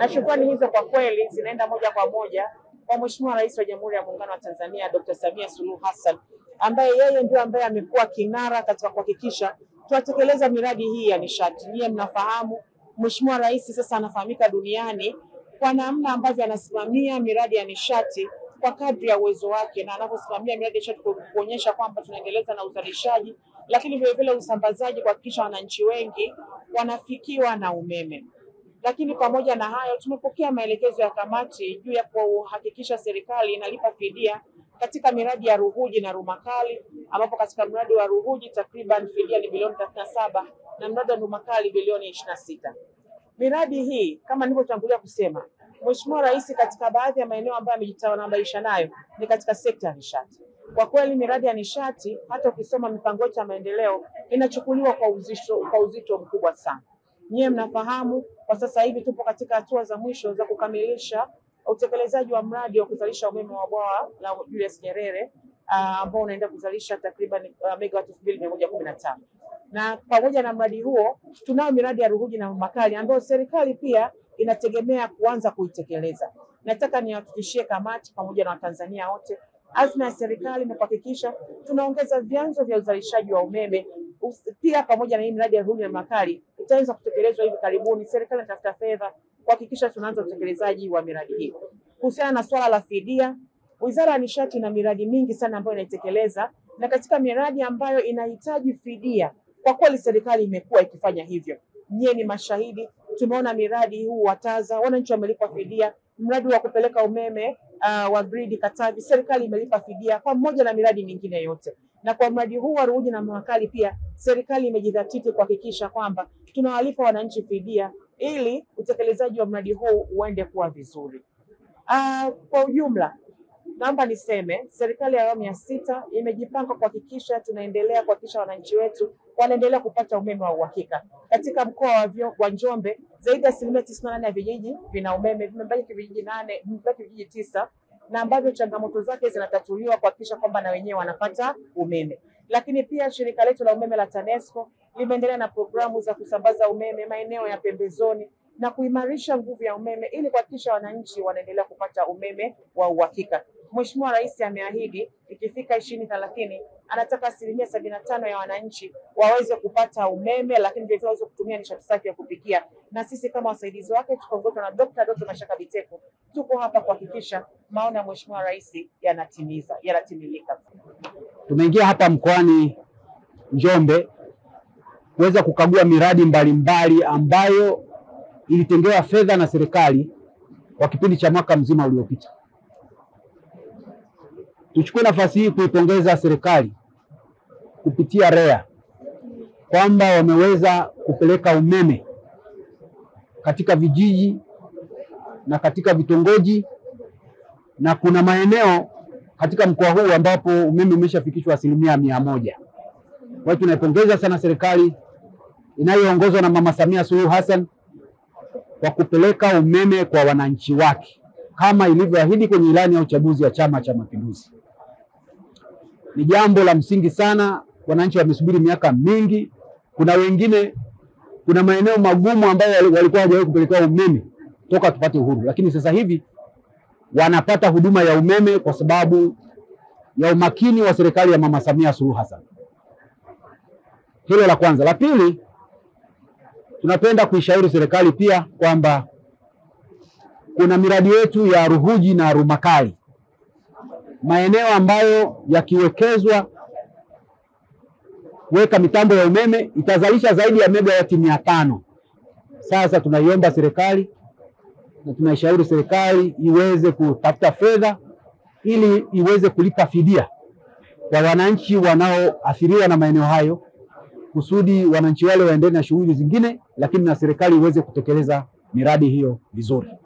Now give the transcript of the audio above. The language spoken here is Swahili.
Na shukrani hizo kwa kweli zinaenda moja kwa moja kwa Mheshimiwa Rais wa Jamhuri ya Muungano wa Tanzania Dr. Samia Suluhu Hassan, ambaye yeye ndio ambaye amekuwa kinara katika kuhakikisha tunatekeleza miradi hii ya nishati. Nyie mnafahamu Mheshimiwa Rais sasa anafahamika duniani kwa namna ambavyo anasimamia miradi ya nishati kwa kadri ya uwezo wake, na anavyosimamia miradi ya nishati kuonyesha kwamba tunaendeleza na uzalishaji, lakini vile vile usambazaji, kuhakikisha wananchi wengi wanafikiwa na umeme. Lakini pamoja na hayo, tumepokea maelekezo ya kamati juu ya kuhakikisha serikali inalipa fidia katika miradi ya Ruhuji na Rumakali, ambapo katika mradi wa Ruhuji takriban fidia ni bilioni 37 na mradi wa Rumakali bilioni 26. Miradi hii kama nilivyotangulia kusema, Mheshimiwa Rais katika baadhi ya maeneo ambayo amejitanabaisha nayo ni katika sekta ya nishati. Kwa kweli miradi ya nishati, hata ukisoma mipango ya maendeleo, inachukuliwa kwa uzito mkubwa sana. Nyie mnafahamu kwa sasa hivi tupo katika hatua za mwisho za kukamilisha utekelezaji wa mradi wa kuzalisha umeme wa bwawa la Julius Nyerere ambao unaenda kuzalisha takriban megawati 2115. Na pamoja na mradi huo tunao miradi ya Ruhuji na Rumakali ambayo serikali pia inategemea kuanza kuitekeleza. Nataka niwahakikishie kamati pamoja na Watanzania wote, azma ya serikali ni kuhakikisha tunaongeza vyanzo vya uzalishaji wa umeme. Pia pamoja na hii miradi ya Ruhuji na Rumakali itaanza kutekelezwa hivi karibuni. Serikali inatafuta fedha kuhakikisha tunaanza utekelezaji wa miradi hii. Kuhusiana na swala la fidia, Wizara ya Nishati ina miradi mingi sana ambayo inaitekeleza, na katika miradi ambayo inahitaji fidia, kwa kweli serikali imekuwa ikifanya hivyo. Nyie ni mashahidi, tumeona miradi huu wa Taza, wananchi wamelipwa fidia. Mradi wa kupeleka umeme wa gridi Katavi, serikali imelipa fidia, pamoja na miradi mingine yote. Na kwa mradi huu wa Ruhuji na Rumakali pia serikali imejidhatiti kuhakikisha kwamba tunawalipa wananchi fidia ili utekelezaji wa mradi huu uende kuwa vizuri. Kwa ujumla, naomba niseme serikali ya awamu ya 6 imejipanga kuhakikisha tunaendelea kuhakikisha wananchi wetu wanaendelea kupata umeme wa uhakika. Katika mkoa wa Njombe zaidi ya 98% ya vijiji vina umeme, vimebaki vijiji 9 na ambavyo changamoto zake zinatatuliwa kuhakikisha kwamba na wenyewe wanapata umeme. Lakini pia shirika letu la umeme la TANESCO limeendelea na programu za kusambaza umeme maeneo ya pembezoni na kuimarisha nguvu ya umeme ili kuhakikisha wananchi wanaendelea kupata umeme wa uhakika. Mheshimiwa Rais ameahidi ikifika 2030 anataka 75% ya wananchi waweze kupata umeme, lakini vile waweze kutumia nishati safi ya kupikia. Na sisi kama wasaidizi wake tukiongozwa na Dr. Doto Mashaka Biteko tuko hapa kuhakikisha maono ya Mheshimiwa Rais yanatimilika. Tumeingia hapa mkoani Njombe kuweza kukagua miradi mbalimbali ambayo ilitengewa fedha na serikali kwa kipindi cha mwaka mzima uliopita. Tuchukue nafasi hii kuipongeza serikali kupitia REA kwamba wameweza kupeleka umeme katika vijiji na katika vitongoji, na kuna maeneo katika mkoa huu ambapo umeme umeshafikishwa 100%. Kwa hiyo tunaipongeza sana serikali inayoongozwa na Mama Samia Suluhu Hassan kwa kupeleka umeme kwa wananchi wake kama ilivyoahidi kwenye ilani ya uchaguzi ya Chama cha Mapinduzi. Ni jambo la msingi sana, wananchi wamesubiri miaka mingi. Kuna maeneo magumu ambayo walikuwa hawajawahi kupeleka umeme toka tupate uhuru, lakini sasa hivi wanapata huduma ya umeme kwa sababu ya umakini wa serikali ya Mama Samia Suluhu Hassan. Hilo la kwanza. La pili, tunapenda kuishauri serikali pia kwamba kuna miradi yetu ya Ruhuji na Rumakali, maeneo ambayo yakiwekezwa kuweka mitambo ya umeme itazalisha zaidi ya megawati 500. Sasa tunaiomba serikali na tunaishauri serikali iweze kutafuta fedha ili iweze kulipa fidia kwa wananchi wanaoathiriwa na maeneo hayo, kusudi wananchi wale waendelee na shughuli zingine, lakini na serikali iweze kutekeleza miradi hiyo vizuri.